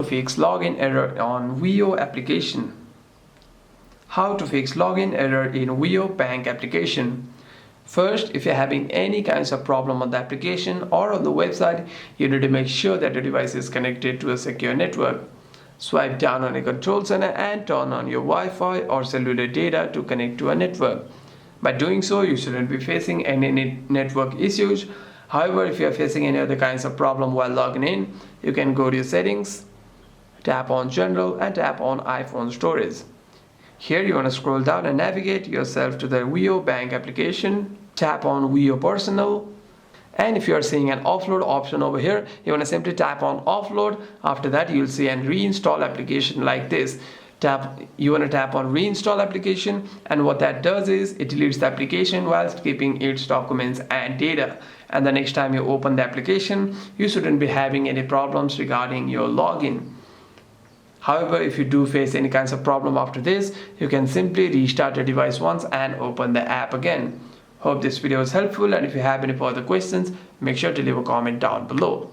fix login error on Wio application. How to fix login error in Wio Bank application. First, if you're having any kinds of problem on the application or on the website, you need to make sure that your device is connected to a secure network. Swipe down on a control center and turn on your Wi-Fi or cellular data to connect to a network. By doing so, you shouldn't be facing any network issues. However, if you are facing any other kinds of problem while logging in, you can go to your settings, tap on general and tap on iPhone storage. Here you want to scroll down and navigate yourself to the Wio Bank application, tap on Wio Personal, and if you are seeing an offload option over here, you want to simply tap on offload. After that, you'll see an reinstall application like this. You want to tap on reinstall application, and what that does is it deletes the application whilst keeping its documents and data. And the next time you open the application, you shouldn't be having any problems regarding your login. However, if you do face any kinds of problem after this, you can simply restart your device once and open the app again. Hope this video was helpful, and if you have any further questions, make sure to leave a comment down below.